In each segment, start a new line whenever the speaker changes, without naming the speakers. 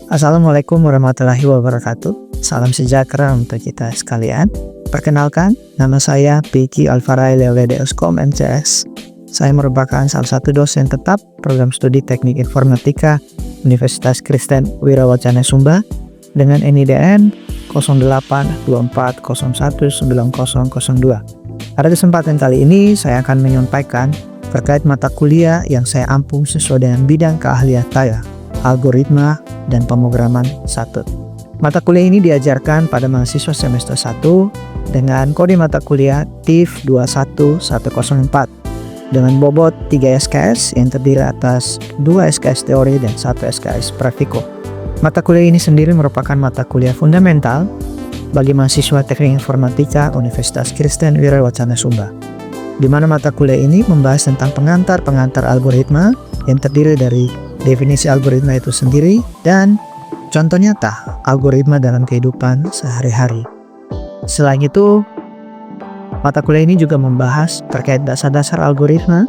Assalamualaikum warahmatullahi wabarakatuh. Salam sejahtera untuk kita sekalian. Perkenalkan, nama saya Piki Alfarai Leoledeuskom MCS. Saya merupakan salah satu dosen tetap program studi Teknik Informatika Universitas Kristen Wirawacana Sumba dengan NIDN 0824019002. Pada kesempatan kali ini, saya akan menyampaikan terkait mata kuliah yang saya ampu sesuai dengan bidang keahlian saya, algoritma dan pemrograman 1. Mata kuliah ini diajarkan pada mahasiswa semester 1 dengan kode mata kuliah TIF 21104 dengan bobot 3 SKS yang terdiri atas 2 SKS teori dan 1 SKS praktikum. Mata kuliah ini sendiri merupakan mata kuliah fundamental bagi mahasiswa Teknik Informatika Universitas Kristen Wirawacana Sumba, di mana mata kuliah ini membahas tentang pengantar algoritma yang terdiri dari definisi algoritma itu sendiri dan contoh nyata algoritma dalam kehidupan sehari-hari. Selain itu, mata kuliah ini juga membahas terkait dasar-dasar algoritma,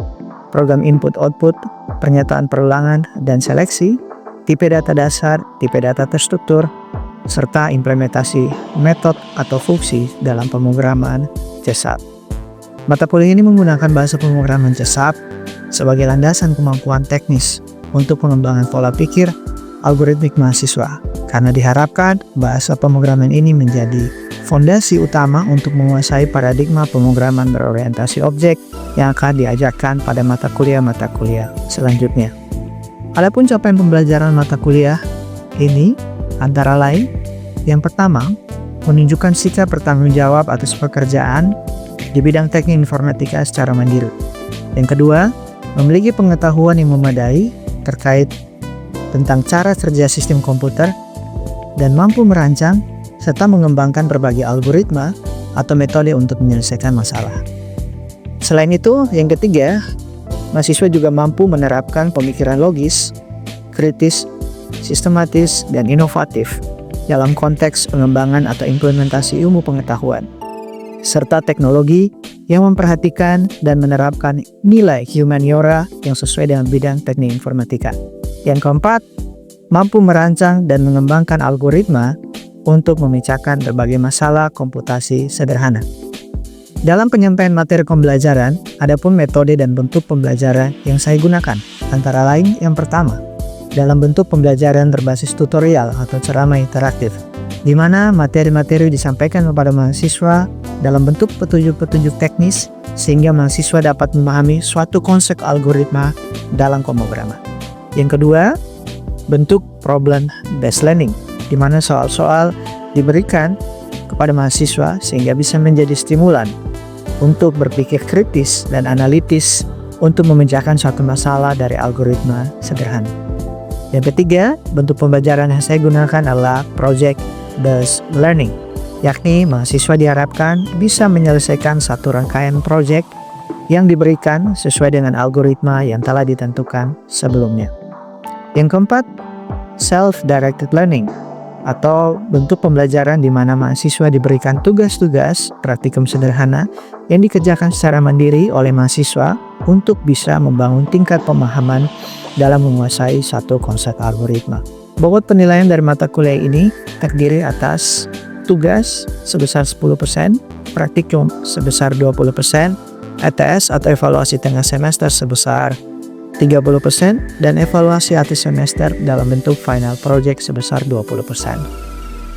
program input-output, pernyataan perulangan dan seleksi, tipe data dasar, tipe data terstruktur, serta implementasi metode atau fungsi dalam pemrograman CSAP. Mata kuliah ini menggunakan bahasa pemrograman CSAP sebagai landasan kemampuan teknis untuk pengembangan pola pikir algoritmik mahasiswa, karena diharapkan bahasa pemrograman ini menjadi fondasi utama untuk menguasai paradigma pemrograman berorientasi objek yang akan diajarkan pada mata kuliah selanjutnya. Adapun capaian pembelajaran mata kuliah ini antara lain, yang pertama, menunjukkan sikap bertanggung jawab atas pekerjaan di bidang teknik informatika secara mandiri. Yang kedua, memiliki pengetahuan yang memadai terkait tentang cara kerja sistem komputer dan mampu merancang serta mengembangkan berbagai algoritma atau metode untuk menyelesaikan masalah. Selain itu, yang ketiga, mahasiswa juga mampu menerapkan pemikiran logis, kritis, sistematis, dan inovatif dalam konteks pengembangan atau implementasi ilmu pengetahuan, serta teknologi yang memperhatikan dan menerapkan nilai humaniora yang sesuai dengan bidang teknik informatika. Yang keempat, mampu merancang dan mengembangkan algoritma untuk memecahkan berbagai masalah komputasi sederhana. Dalam penyampaian materi pembelajaran, adapun metode dan bentuk pembelajaran yang saya gunakan, antara lain yang pertama, dalam bentuk pembelajaran berbasis tutorial atau ceramah interaktif, di mana materi-materi disampaikan kepada mahasiswa dalam bentuk petunjuk-petunjuk teknis sehingga mahasiswa dapat memahami suatu konsep algoritma dalam pemrograman. Yang kedua, bentuk problem based learning, di mana soal-soal diberikan kepada mahasiswa sehingga bisa menjadi stimulan untuk berpikir kritis dan analitis untuk memecahkan suatu masalah dari algoritma sederhana. Yang ketiga, bentuk pembelajaran yang saya gunakan adalah project based learning, yakni mahasiswa diharapkan bisa menyelesaikan satu rangkaian project yang diberikan sesuai dengan algoritma yang telah ditentukan sebelumnya. Yang keempat, self-directed learning, atau bentuk pembelajaran di mana mahasiswa diberikan tugas-tugas praktikum sederhana yang dikerjakan secara mandiri oleh mahasiswa untuk bisa membangun tingkat pemahaman dalam menguasai satu konsep algoritma. Bobot penilaian dari mata kuliah ini terdiri atas tugas sebesar 10%, praktikum sebesar 20%, ETS atau evaluasi tengah semester sebesar 30%, dan evaluasi akhir semester dalam bentuk final project sebesar 20%.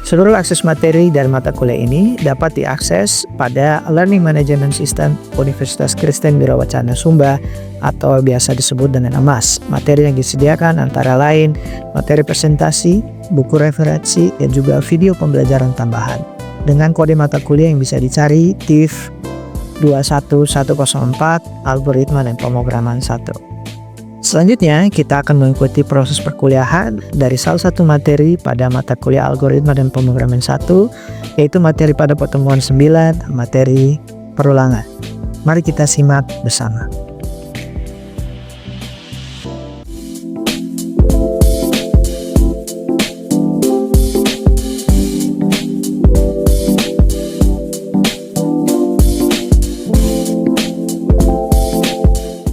Seluruh akses materi dari mata kuliah ini dapat diakses pada Learning Management System Universitas Kristen Wirawacana Sumba atau biasa disebut dengan EMAS. Materi yang disediakan antara lain materi presentasi, buku referensi, dan juga video pembelajaran tambahan. Dengan kode mata kuliah yang bisa dicari TIF 21104 Algoritma dan Pemrograman 1. Selanjutnya, kita akan mengikuti proses perkuliahan dari salah satu materi pada mata kuliah algoritma dan pemrograman 1, yaitu materi pada pertemuan 9, materi perulangan. Mari kita simak bersama.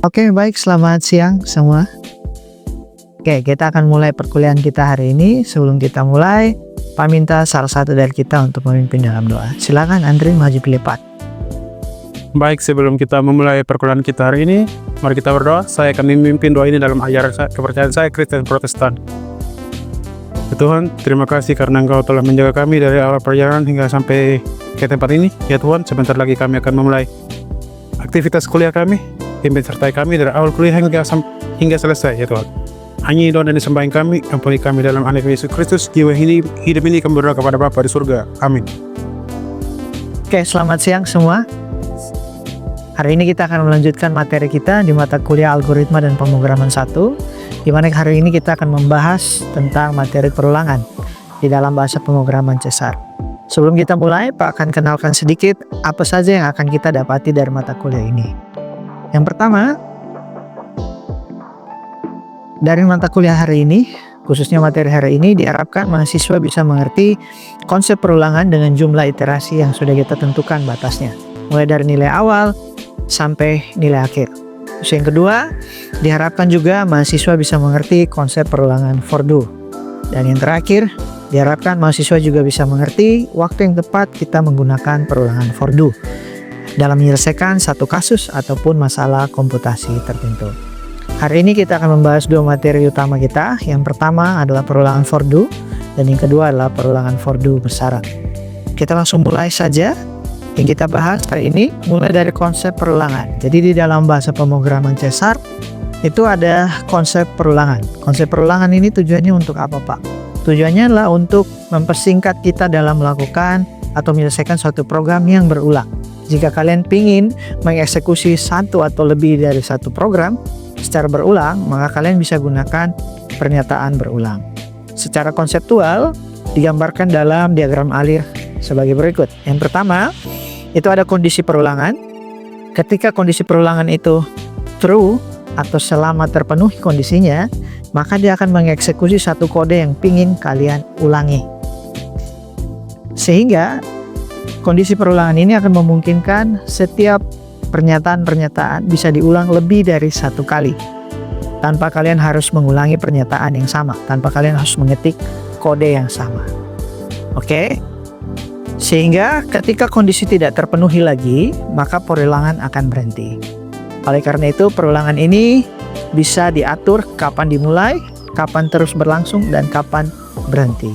Oke, baik, selamat siang semua. Oke, kita akan mulai perkuliahan kita hari ini. Sebelum kita mulai, Pak minta salah satu dari kita untuk memimpin dalam doa. Silakan Andri maju pilih Pak.
Baik, sebelum kita memulai perkuliahan kita hari ini, mari kita berdoa. Saya akan memimpin doa ini dalam ajaran kepercayaan saya Kristen Protestan. Ya Tuhan, terima kasih karena Engkau telah menjaga kami dari awal perjalanan hingga sampai ke tempat ini. Ya Tuhan, sebentar lagi kami akan memulai aktivitas kuliah kami. Pimpin sertai kami dari awal kuliah hingga selesai, ya Tuhan. Hanya doa dan disembahin kami, ampuni kami dalam anak Yesus Kristus. Jiwa hidup ini kami berdoa kepada Bapa di surga. Amin.
Oke, selamat siang semua. Hari ini kita akan melanjutkan materi kita di mata kuliah Algoritma dan Pemrograman 1, di mana hari ini kita akan membahas tentang materi perulangan di dalam bahasa pemrograman Cesar. Sebelum kita mulai, Pak akan kenalkan sedikit apa saja yang akan kita dapati dari mata kuliah ini. Yang pertama, dari mata kuliah hari ini, khususnya materi hari ini, diharapkan mahasiswa bisa mengerti konsep perulangan dengan jumlah iterasi yang sudah kita tentukan batasnya, mulai dari nilai awal sampai nilai akhir. Terus yang kedua, diharapkan juga mahasiswa bisa mengerti konsep perulangan for do. Dan yang terakhir, diharapkan mahasiswa juga bisa mengerti waktu yang tepat kita menggunakan perulangan for do dalam menyelesaikan satu kasus ataupun masalah komputasi tertentu. Hari ini kita akan membahas dua materi utama kita. Yang pertama adalah perulangan for do, dan yang kedua adalah perulangan for do bersyarat. Kita langsung mulai saja. Yang kita bahas hari ini mulai dari konsep perulangan. Jadi di dalam bahasa pemrograman Cesar itu ada konsep perulangan. Konsep perulangan ini tujuannya untuk apa, Pak? Tujuannya adalah untuk mempersingkat kita dalam melakukan atau menyelesaikan suatu program yang berulang. Jika kalian ingin mengeksekusi satu atau lebih dari satu program secara berulang, maka kalian bisa gunakan pernyataan berulang. Secara konseptual digambarkan dalam diagram alir sebagai berikut. Yang pertama, itu ada kondisi perulangan. Ketika kondisi perulangan itu true atau selama terpenuhi kondisinya, maka dia akan mengeksekusi satu kode yang ingin kalian ulangi. Sehingga kondisi perulangan ini akan memungkinkan setiap pernyataan-pernyataan bisa diulang lebih dari satu kali tanpa kalian harus mengulangi pernyataan yang sama, tanpa kalian harus mengetik kode yang sama. Oke? Sehingga ketika kondisi tidak terpenuhi lagi, maka perulangan akan berhenti. Oleh karena itu, perulangan ini bisa diatur kapan dimulai, kapan terus berlangsung, dan kapan berhenti.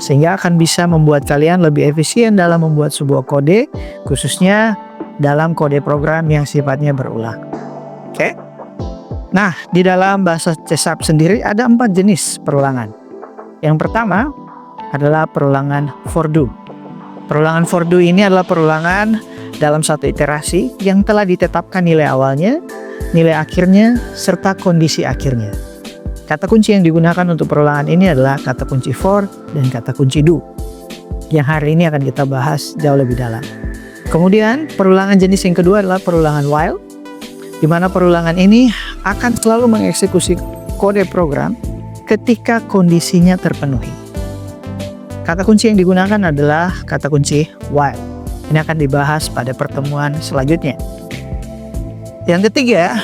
Sehingga akan bisa membuat kalian lebih efisien dalam membuat sebuah kode, khususnya dalam kode program yang sifatnya berulang. Oke? Nah, di dalam bahasa Cesar sendiri ada 4 jenis perulangan. Yang pertama adalah perulangan for do. Perulangan for do ini adalah perulangan dalam satu iterasi yang telah ditetapkan nilai awalnya, nilai akhirnya, serta kondisi akhirnya. Kata kunci yang digunakan untuk perulangan ini adalah kata kunci for dan kata kunci do, yang hari ini akan kita bahas jauh lebih dalam. Kemudian perulangan jenis yang kedua adalah perulangan while, di mana perulangan ini akan selalu mengeksekusi kode program ketika kondisinya terpenuhi. Kata kunci yang digunakan adalah kata kunci while. Ini akan dibahas pada pertemuan selanjutnya. Yang ketiga,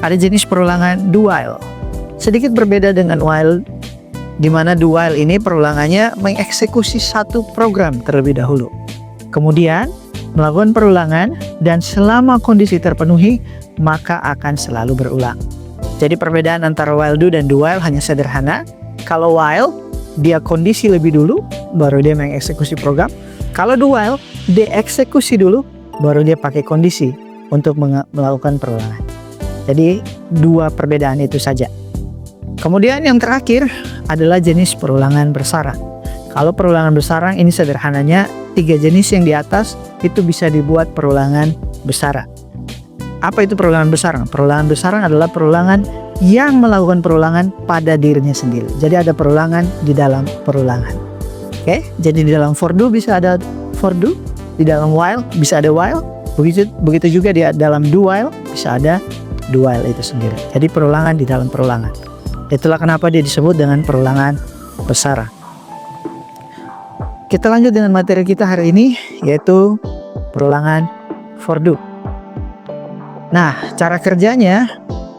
ada jenis perulangan do while. Sedikit berbeda dengan while, di mana do while ini perulangannya mengeksekusi satu program terlebih dahulu. Kemudian melakukan perulangan, dan selama kondisi terpenuhi maka akan selalu berulang. Jadi perbedaan antara while do dan do while hanya sederhana. Kalau while dia kondisi lebih dulu baru dia mengeksekusi program. Kalau do while dia eksekusi dulu baru dia pakai kondisi untuk melakukan perulangan. Jadi dua perbedaan itu saja. Kemudian yang terakhir adalah jenis perulangan bersarang. Kalau perulangan bersarang ini sederhananya 3 jenis yang di atas itu bisa dibuat perulangan bersarang. Apa itu perulangan bersarang? Perulangan bersarang adalah perulangan yang melakukan perulangan pada dirinya sendiri. Jadi ada perulangan di dalam perulangan. Oke, jadi di dalam for do bisa ada for do, di dalam while bisa ada while, begitu juga di dalam do while bisa ada do while itu sendiri. Jadi perulangan di dalam perulangan. Itulah kenapa dia disebut dengan perulangan bersarang. Kita lanjut dengan materi kita hari ini, yaitu perulangan for do. Nah, cara kerjanya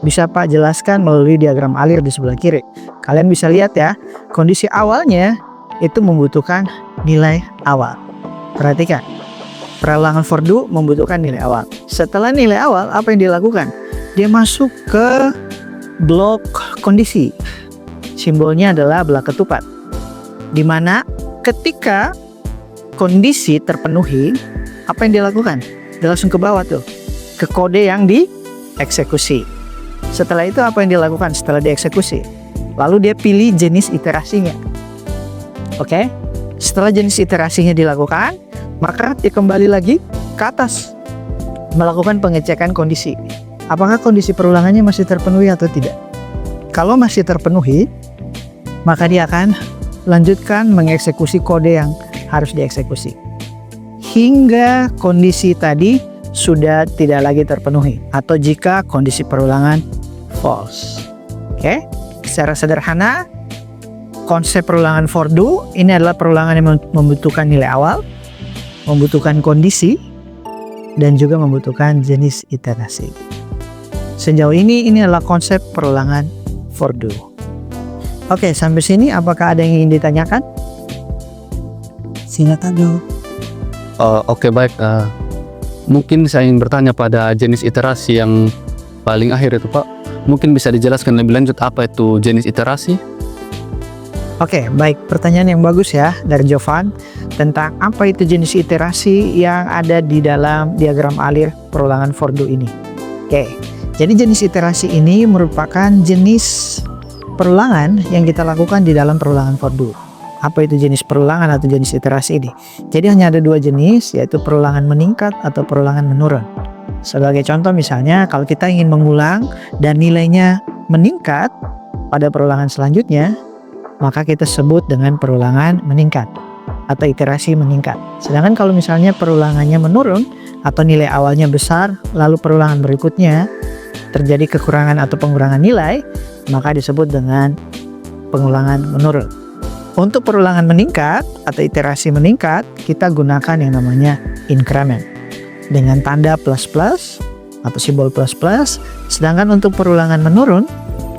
Bisa Pak jelaskan melalui diagram alir di sebelah kiri. Kalian bisa lihat ya, kondisi awalnya itu membutuhkan nilai awal. Perhatikan, perulangan for do membutuhkan nilai awal. Setelah nilai awal, apa yang dilakukan? Dia masuk ke blok kondisi. Simbolnya adalah belah ketupat. Dimana ketika kondisi terpenuhi, apa yang dilakukan? Dia langsung ke bawah tuh, ke kode yang dieksekusi. Setelah itu apa yang dilakukan setelah dieksekusi? Lalu dia pilih jenis iterasinya. Oke? Setelah jenis iterasinya dilakukan, maka dia kembali lagi ke atas, melakukan pengecekan kondisi. Apakah kondisi perulangannya masih terpenuhi atau tidak? Kalau masih terpenuhi, maka dia akan lanjutkan mengeksekusi kode yang harus dieksekusi hingga kondisi tadi sudah tidak lagi terpenuhi, atau jika kondisi perulangan false. Oke, secara sederhana konsep perulangan for do ini adalah perulangan yang membutuhkan nilai awal, membutuhkan kondisi, dan juga membutuhkan jenis iterasi. Sejauh ini adalah konsep perulangan for do. Oke, sampai sini apakah ada yang ingin ditanyakan? Silakan dulu.
Oke, baik. Mungkin saya ingin bertanya pada jenis iterasi yang paling akhir itu, Pak. Mungkin bisa dijelaskan lebih lanjut apa itu jenis iterasi?
Oke, baik. Pertanyaan yang bagus ya dari Jovan tentang apa itu jenis iterasi yang ada di dalam diagram alir perulangan for do ini. Oke, jadi jenis iterasi ini merupakan jenis perulangan yang kita lakukan di dalam perulangan for do. Apa itu jenis perulangan atau jenis iterasi ini? Jadi hanya ada dua jenis, yaitu perulangan meningkat atau perulangan menurun. Sebagai contoh misalnya, kalau kita ingin mengulang dan nilainya meningkat pada perulangan selanjutnya, maka kita sebut dengan perulangan meningkat atau iterasi meningkat. Sedangkan kalau misalnya perulangannya menurun atau nilai awalnya besar, lalu perulangan berikutnya terjadi kekurangan atau pengurangan nilai, maka disebut dengan pengulangan menurun. Untuk perulangan meningkat atau iterasi meningkat, kita gunakan yang namanya increment dengan tanda plus plus atau simbol plus plus. Sedangkan untuk perulangan menurun,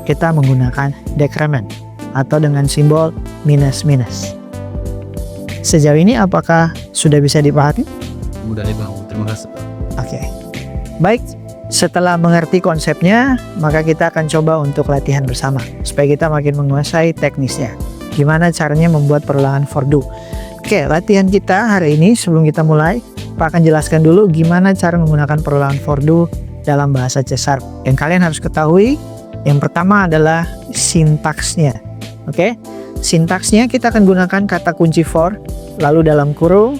kita menggunakan decrement atau dengan simbol minus minus. Sejauh ini apakah sudah bisa dipahami?
Mudah dipahami. Terima kasih, Pak.
Oke. Baik. Setelah mengerti konsepnya, maka kita akan coba untuk latihan bersama supaya kita makin menguasai teknisnya. Gimana caranya membuat perulangan for do. Oke, latihan kita hari ini sebelum kita mulai, Pak akan jelaskan dulu gimana cara menggunakan perulangan for do dalam bahasa C#. Yang kalian harus ketahui, yang pertama adalah sintaksnya. Oke, sintaksnya kita akan gunakan kata kunci for, lalu dalam kurung,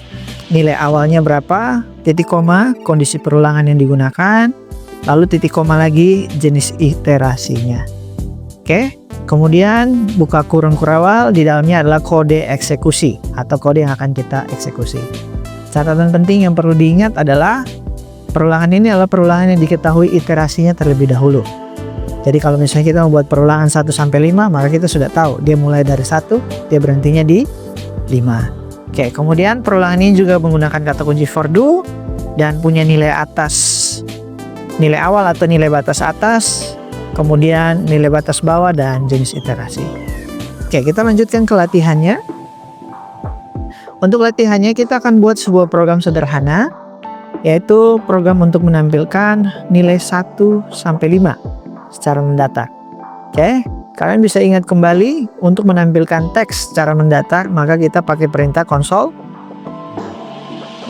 nilai awalnya berapa, titik koma, kondisi perulangan yang digunakan, lalu titik koma lagi jenis iterasinya. Oke, kemudian buka kurung kurawal, di dalamnya adalah kode eksekusi atau kode yang akan kita eksekusi. Catatan penting yang perlu diingat adalah perulangan ini adalah perulangan yang diketahui iterasinya terlebih dahulu. Jadi kalau misalnya kita membuat perulangan 1 sampai 5, maka kita sudah tahu dia mulai dari 1, dia berhentinya di 5. Oke, kemudian perulangan ini juga menggunakan kata kunci for do dan punya nilai atas, nilai awal atau nilai batas atas, kemudian nilai batas bawah dan jenis iterasi. Oke, kita lanjutkan ke latihannya. Untuk latihannya kita akan buat sebuah program sederhana, yaitu program untuk menampilkan nilai 1 sampai 5 secara mendatar. Oke, kalian bisa ingat kembali untuk menampilkan teks secara mendatar, maka kita pakai perintah console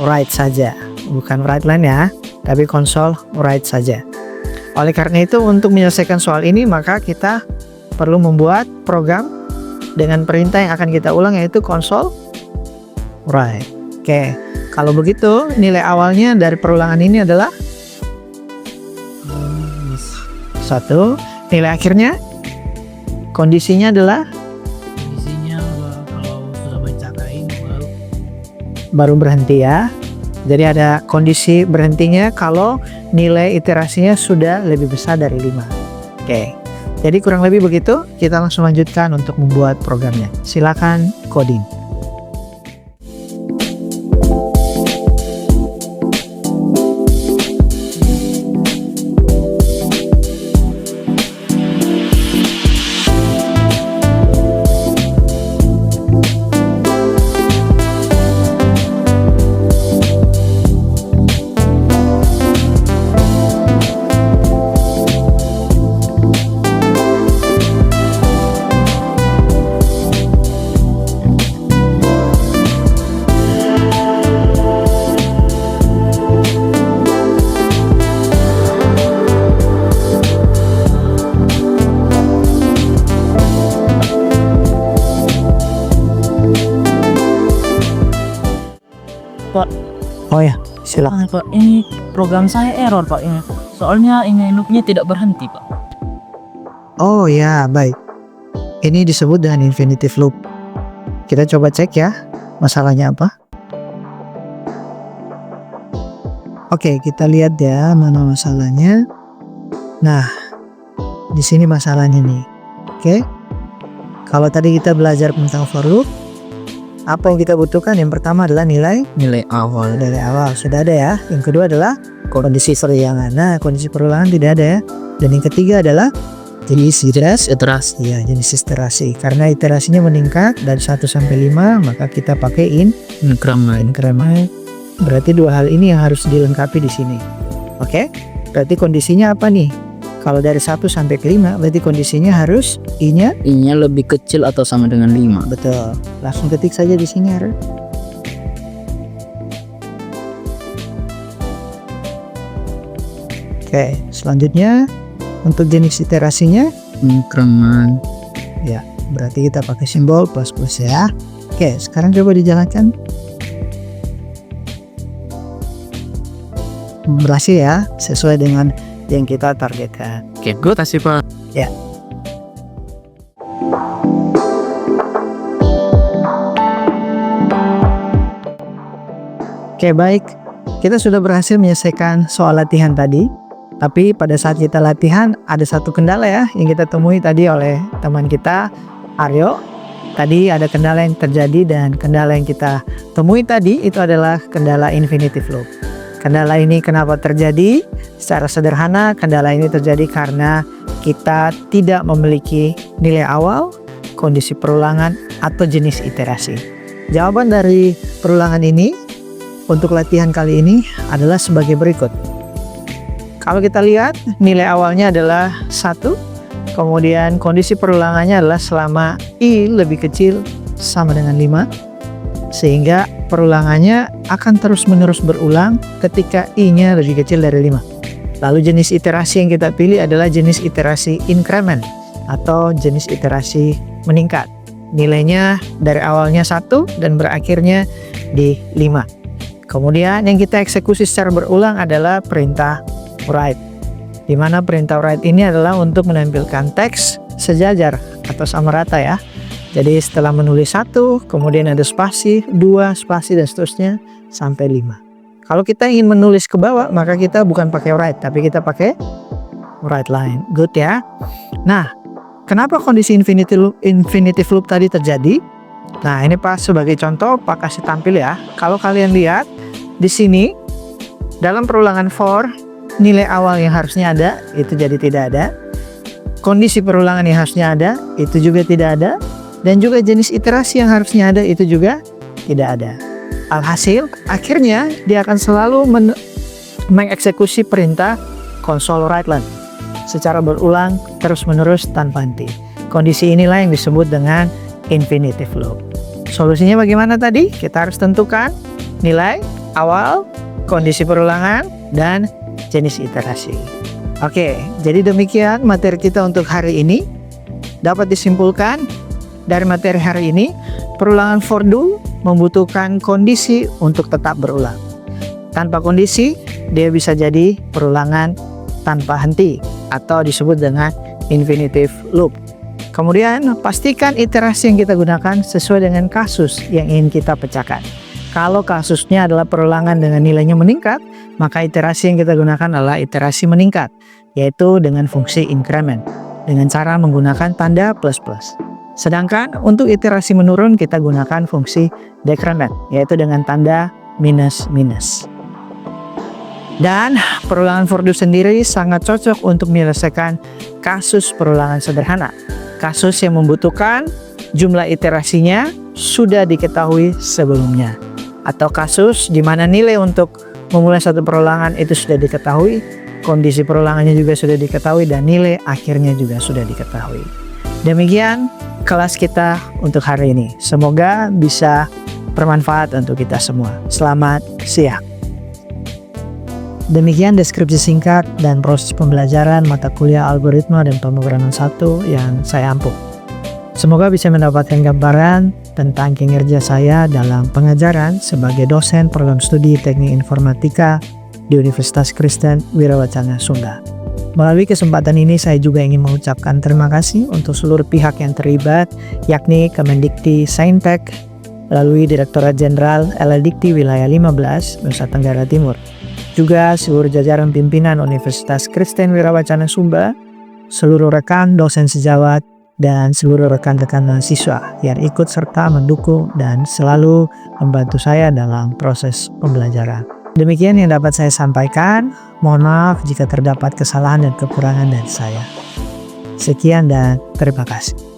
write saja, bukan write line ya, tapi console write saja. Oleh karena itu, untuk menyelesaikan soal ini, maka kita perlu membuat program dengan perintah yang akan kita ulang, yaitu console write. Oke, kalau begitu nilai awalnya dari perulangan ini adalah 1. Nilai akhirnya, kondisinya adalah
kalau sudah mencapai
baru berhenti ya. Jadi ada kondisi berhentinya kalau nilai iterasinya sudah lebih besar dari 5. Oke, jadi kurang lebih begitu. Kita langsung lanjutkan untuk membuat programnya. Silakan coding. Oh ya, silakan.
Pak, ini program saya error Pak ini. Soalnya ini loopnya tidak berhenti Pak.
Oh ya, baik. Ini disebut dengan infinitive loop. Kita coba cek ya, masalahnya apa. Oke, kita lihat ya mana masalahnya. Nah, di sini masalahnya nih. Oke. Kalau tadi kita belajar tentang for loop, apa yang kita butuhkan? Yang pertama adalah nilai
Awal.
dari awal, sudah ada ya. Yang kedua adalah kondisi perulangan. Nah, kondisi perulangan tidak ada ya. Dan yang ketiga adalah jenis iterasi. Ya, jenis iterasi. Karena iterasinya meningkat dari 1 sampai 5, maka kita pakai increment. Berarti dua hal ini yang harus dilengkapi di sini. Oke? Berarti kondisinya apa nih? Kalau dari 1 sampai ke 5, berarti kondisinya harus i-nya
lebih kecil atau sama dengan 5.
betul. Langsung ketik saja di sini, Harus. Oke, selanjutnya untuk jenis iterasinya
Increment.
ya, berarti kita pakai simbol plus ya. Oke, sekarang coba dijalankan. Berhasil ya, sesuai dengan yang kita targetkan.
Oke, good kasih Pak.
Ya. Oke, baik. Kita sudah berhasil menyelesaikan soal latihan tadi. Tapi pada saat kita latihan ada satu kendala ya yang kita temui tadi oleh teman kita Aryo. Tadi ada kendala yang terjadi dan kendala yang kita temui tadi itu adalah kendala infinitive loop. Kendala ini kenapa terjadi? Secara sederhana kendala ini terjadi karena kita tidak memiliki nilai awal, kondisi perulangan, atau jenis iterasi. Jawaban dari perulangan ini untuk latihan kali ini adalah sebagai berikut. Kalau kita lihat nilai awalnya adalah 1, kemudian kondisi perulangannya adalah selama i lebih kecil sama dengan 5, sehingga perulangannya akan terus-menerus berulang ketika i-nya lebih kecil dari 5. Lalu jenis iterasi yang kita pilih adalah jenis iterasi increment atau jenis iterasi meningkat. Nilainya dari awalnya 1 dan berakhirnya di 5. Kemudian yang kita eksekusi secara berulang adalah perintah write, di mana perintah write ini adalah untuk menampilkan teks sejajar atau sama rata ya. Jadi setelah menulis 1, kemudian ada spasi, 2 spasi dan seterusnya sampai 5. Kalau kita ingin menulis ke bawah, maka kita bukan pakai write, tapi kita pakai write line. Good ya. Nah, kenapa kondisi infinitive loop tadi terjadi? Nah, ini pas sebagai contoh, Pak kasih tampil ya. Kalau kalian lihat di sini dalam perulangan for, nilai awal yang harusnya ada itu jadi tidak ada. Kondisi perulangan yang harusnya ada itu juga tidak ada. Dan juga jenis iterasi yang harusnya ada itu juga tidak ada. Alhasil, akhirnya dia akan selalu mengeksekusi perintah console write line secara berulang terus-menerus tanpa henti. Kondisi inilah yang disebut dengan infinitive loop. Solusinya bagaimana tadi? Kita harus tentukan nilai awal, kondisi perulangan, dan jenis iterasi. Oke, jadi demikian materi kita untuk hari ini. Dapat disimpulkan dari materi hari ini, perulangan for do membutuhkan kondisi untuk tetap berulang. Tanpa kondisi, dia bisa jadi perulangan tanpa henti atau disebut dengan infinitive loop. Kemudian, pastikan iterasi yang kita gunakan sesuai dengan kasus yang ingin kita pecahkan. Kalau kasusnya adalah perulangan dengan nilainya meningkat, maka iterasi yang kita gunakan adalah iterasi meningkat, yaitu dengan fungsi increment, dengan cara menggunakan tanda plus plus. Sedangkan untuk iterasi menurun kita gunakan fungsi decrement, yaitu dengan tanda minus minus. Dan perulangan for do sendiri sangat cocok untuk menyelesaikan kasus perulangan sederhana. Kasus yang membutuhkan jumlah iterasinya sudah diketahui sebelumnya. Atau kasus di mana nilai untuk memulai satu perulangan itu sudah diketahui, kondisi perulangannya juga sudah diketahui, dan nilai akhirnya juga sudah diketahui. Demikian kelas kita untuk hari ini. Semoga bisa bermanfaat untuk kita semua. Selamat siang. Demikian deskripsi singkat dan proses pembelajaran mata kuliah algoritma dan pemrograman 1 yang saya ampuh. Semoga bisa mendapatkan gambaran tentang kinerja saya dalam pengajaran sebagai dosen program studi Teknik Informatika di Universitas Kristen Wirawacana Sumba. Melalui kesempatan ini saya juga ingin mengucapkan terima kasih untuk seluruh pihak yang terlibat, yakni Kemendikti Saintek, melalui Direktorat Jenderal LLDikti Wilayah 15 Nusa Tenggara Timur. Juga seluruh jajaran pimpinan Universitas Kristen Wirawacana Sumba, seluruh rekan dosen sejawat, dan seluruh rekan-rekan mahasiswa yang ikut serta mendukung dan selalu membantu saya dalam proses pembelajaran. Demikian yang dapat saya sampaikan. Mohon maaf jika terdapat kesalahan dan kekurangan dari saya. Sekian dan terima kasih.